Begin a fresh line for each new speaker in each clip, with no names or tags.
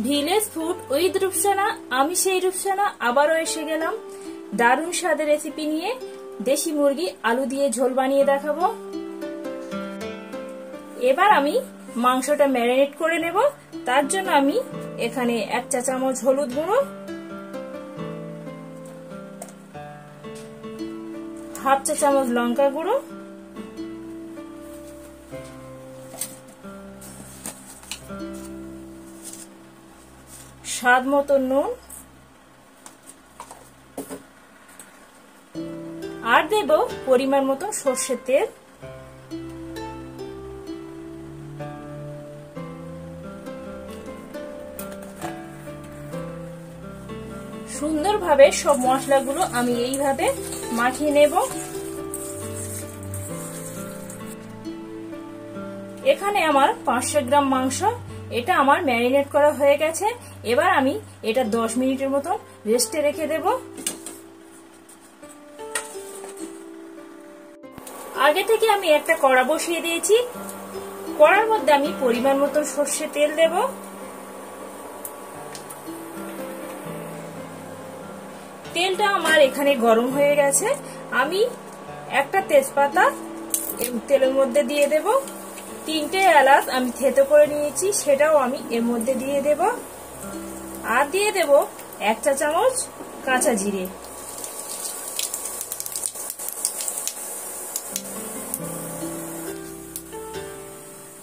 Village food with Rupsana, আমি সেই রূপসানা আবারও এসে গেলাম দারুণ স্বাদের রেসিপি নিয়ে। দেশি মুরগি আলু দিয়ে ঝোল বানিয়ে দেখাবো। এবার আমি মাংসটা ম্যারিনেট করে নেব। তার জন্য আমি এখানে 1 চা চামচ হলুদ গুঁড়ো, 1/2 চা চামচ লঙ্কা গুঁড়ো, স্বাদ মতো নুন আর দেব পরিমাণ মতো সরষের তেল। সুন্দরভাবে সব মশলাগুলো আমি এইভাবে মাখিয়ে নেব। এখানে আমার 500 গ্রাম মাংস, এটা আমার ম্যারিনেট করা হয়ে গেছে। এবার আমি এটা 10 মিনিটের মতো রেস্টে রেখে দেব। আগে থেকে আমি একটা কড়া বসিয়ে দিয়েছি। কড়ার মধ্যে আমি পরিমাণ মতো সরষের তেল দেব। তেলটা আমার এখানে গরম হয়ে গেছে। আমি একটা তেজপাতা তেলের মধ্যে দিয়ে দেব। 3টে এলাচ আমি থেতো করে নিয়েছি, সেটাও আমি এর মধ্যে দিয়ে দেব। আর দিয়ে দেব 1 চা চামচ কাঁচা জিরে।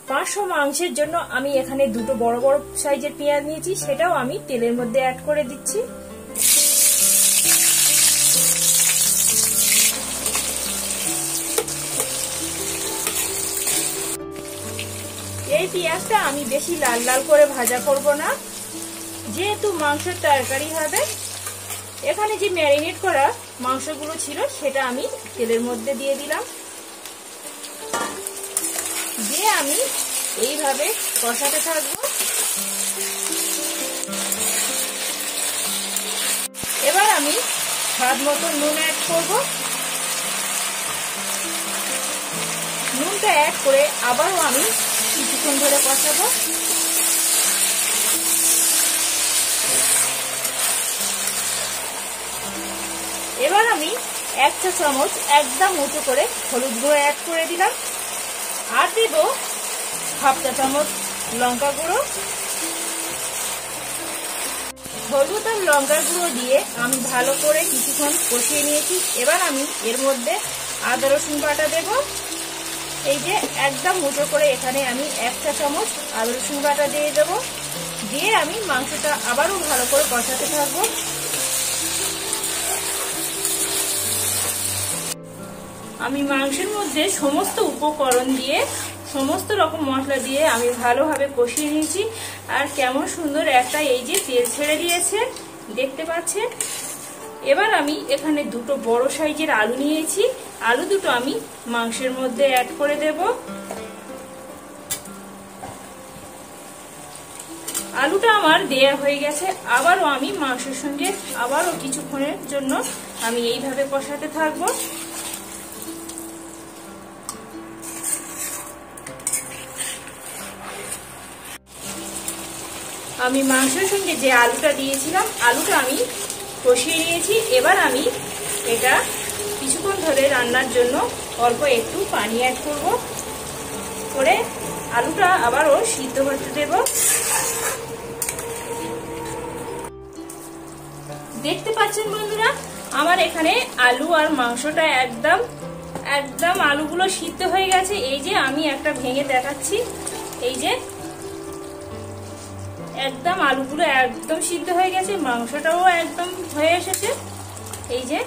পাঁচশো মাংসের জন্য আমি এখানে 2টো বড় বড় সাইজের পেঁয়াজ নিয়েছি, সেটাও আমি তেলের মধ্যে অ্যাড করে দিচ্ছি। এই পেঁয়াজটা আমি বেশি লাল লাল করে ভাজা করব না, যেহেতু মাংসের তরকারি হবে। এখানে যে ম্যারিনেট করা মাংসগুলো ছিল সেটা আমি তেলের মধ্যে দিয়ে দিলাম। দিয়ে আমি এইভাবে কষাতে থাকবো। এবার আমি স্বাদ মতো নুন অ্যাড করব। নুনটা অ্যাড করে আবারও আমি কিছুক্ষণ ধরে কষাবো। এবার আমি 1 চা চামচ একদম উঁচু করে হলুদ গুঁড়ো অ্যাড করে দিলাম। আর দেব 1/2 চা চামচ লঙ্কা গুঁড়ো। হলুদ আর লঙ্কার গুঁড়ো দিয়ে আমি ভালো করে কিছুক্ষণ কষিয়ে নিয়েছি। এবার আমি এর মধ্যে আদা রসুন বাটা দেব। এই যে একদম উঁচু করে এখানে আমি 1 চা চামচ আদা রসুন বাটা দিয়ে দেব। দিয়ে আমি মাংসটা আবারও ভালো করে কষাতে থাকবো। আমি মাংসের মধ্যে সমস্ত উপকরণ দিয়ে, সমস্ত রকম মশলা দিয়ে আমি ভালোভাবে কষিয়ে নিয়েছি। আর কেমন সুন্দর একটা এই যে তেল ছেড়ে দিয়েছে, দেখতে পাচ্ছেন। এবার আমি এখানে 2টো বড় সাইজের আলু নিয়েছি। আলু দুটো আমি মাংসের মধ্যে অ্যাড করে দেব। আলুটা আমার দেয়া হয়ে গেছে। আবারও আমি মাংসের সঙ্গে আবারও কিছুক্ষণের জন্য আমি এইভাবে কষাতে থাকবো। আমি মাংসের সঙ্গে যে আলুটা দিয়েছিলাম, আলুটা আমি কষিয়ে নিয়েছি। এবার আমি এটা কিছুক্ষণ ধরে রান্নার জন্য অল্প একটু পানি অ্যাড করব, করে আলুটা আবারও সিদ্ধ করতে দেব। দেখতে পাচ্ছেন বন্ধুরা, আমার এখানে আলু আর মাংসটা একদম আলুগুলো সিদ্ধ হয়ে গেছে। এই যে আমি একটা ভেঙে দেখাচ্ছি, এই যে একদম আলুগুলো একদম সিদ্ধ হয়ে গেছে, মাংসটাও একদম হয়ে এসেছে। এই যে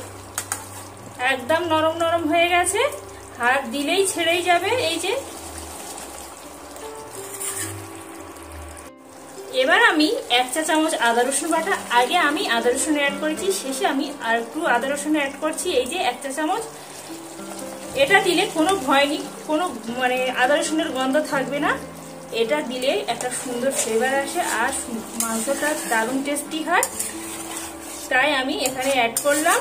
একদম নরম নরম হয়ে গেছে, হাত দিলেই ছেড়েই যাবে। এই যে এবার আমি 1 চা চামচ আদা রসুন বাটা, আগে আমি আদা রসুন অ্যাড করেছি, শেষে আমি আর একটু আদা রসুন অ্যাড করছি। এই যে 1 চা চামচ। এটা দিলে কোনো ভয় নেই, কোনো মানে আদা রসুনের গন্ধ থাকবে না। এটা দিলে একটা সুন্দর ফ্লেভার আসে আর মাংসটা দারুণ টেস্টি হয়, তাই আমি এখানে অ্যাড করলাম।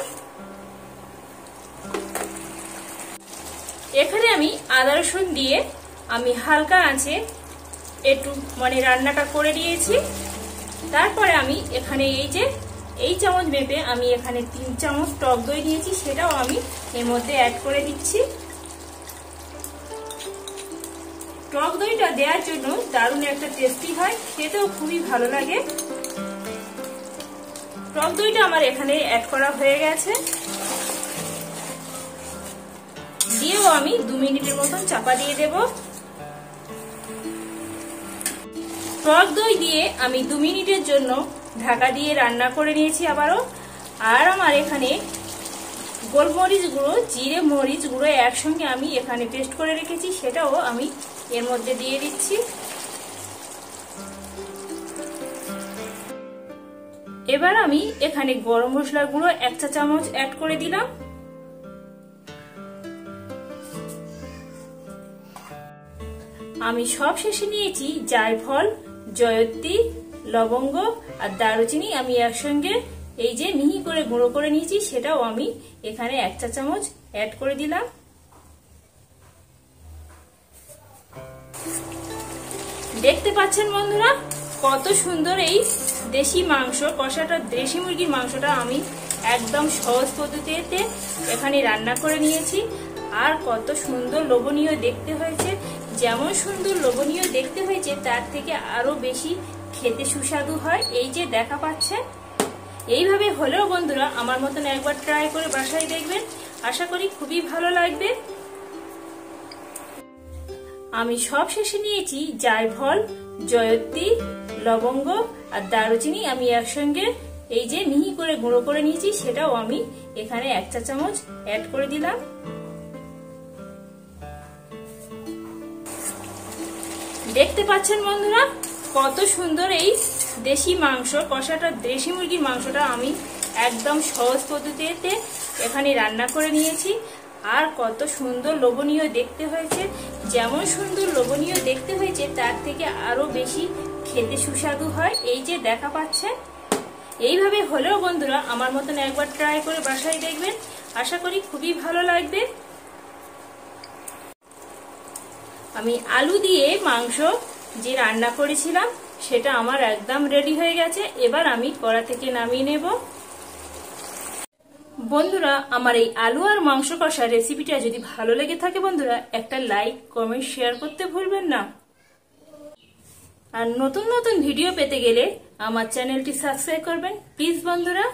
এখানে আমি আদা রসুন দিয়ে আমি হালকা আঁচে একটু মানে রান্নাটা করে দিয়েছি। তারপরে আমি এখানে এই চামচ মেপে আমি এখানে 3 চামচ টক দই নিয়েছি, সেটাও আমি এর মধ্যে অ্যাড করে দিচ্ছি। টক দইটা দেওয়ার জন্য দারুণ একটা টেস্টি হয়, খেতেও খুবই ভালো লাগে। টক দইটা আমার এখানে অ্যাড করা হয়ে গেছে, দিয়েও আমি 2 মিনিটের মতন চাপা দিয়ে দেব। টক দই দিয়ে আমি 2 মিনিটের জন্য ঢাকা দিয়ে রান্না করে নিয়েছি আবারও। আর আমার এখানে গোলমরিচ গুঁড়ো, জিরে মরিচ গুঁড়ো একসঙ্গে আমি এখানে পেস্ট করে রেখেছি, সেটাও আমি এর মধ্যে দিয়ে দিচ্ছি। এবার আমি এখানে গরম মশলার গুঁড়ো 1 চা চামচ অ্যাড করে দিলাম। আমি সব শেষে নিয়েছি জায়ফল, জয়ত্রী, লবঙ্গ আর দারুচিনি আমি একসঙ্গে মিহি করে গুঁড়ো করে নিয়েছি, সেটাও আমি এখানে 1 চা চামচ অ্যাড করে দিলাম। দেখতে পাচ্ছেন বন্ধুরা কত সুন্দর এই দেশি মাংস কষাটা, দেশি মুরগির মাংসটা আমি একদম সহজ পদ্ধতিতে এখানে রান্না করে নিয়েছি। আর কত সুন্দর লোভনীয় দেখতে হয়েছে, যেমন সুন্দর লোভনীয় দেখতে হয়েছে তার থেকে আরো বেশি খেতে সুস্বাদু হয়। এই যে দেখা পাচ্ছেন, এইভাবে হলেও বন্ধুরা আমার মতন একবার ট্রাই করে বাসায় দেখবেন, আশা করি খুবই ভালো লাগবে। আমি সব শেষে নিয়েছি জায়ফল, জয়ত্রী, লবঙ্গ আর দারুচিনি আমি একসঙ্গে মিহি করে গুঁড়ো করে নিয়েছি, সেটাও আমি এখানে 1 চা চামচ অ্যাড করে দিলাম। দেখতে পাচ্ছেন বন্ধুরা কত সুন্দর এই দেশি মাংস কষাটা, দেশি মুরগির মাংসটা আমি একদম সহজ পদ্ধতিতে এখানে রান্না করে নিয়েছি। আর কত সুন্দর লোভনীয় দেখতে হয়েছে, যেমন সুন্দর লোভনীয় দেখতে হয়েছে তার থেকে আরো বেশি খেতে সুস্বাদু হয়। এই যে দেখা পাচ্ছেন, এইভাবে হলেও বন্ধুরা আমার মতন একবার ট্রাই করে বাসায় দেখবেন, আশা করি খুবই ভালো লাগবে। আমি আলু দিয়ে মাংস যে রান্না করেছিলাম সেটা আমার একদম রেডি হয়ে গেছে। এবার আমি কড়া থেকে নামিয়ে নেব। বন্ধুরা আমার এই আলু আর মাংস কষা রেসিপিটা যদি ভালো লেগে থাকে বন্ধুরা একটা লাইক, কমেন্ট, শেয়ার করতে ভুলবেন না। আর নতুন নতুন ভিডিও পেতে গেলে আমার চ্যানেলটি সাবস্ক্রাইব করবেন প্লিজ বন্ধুরা।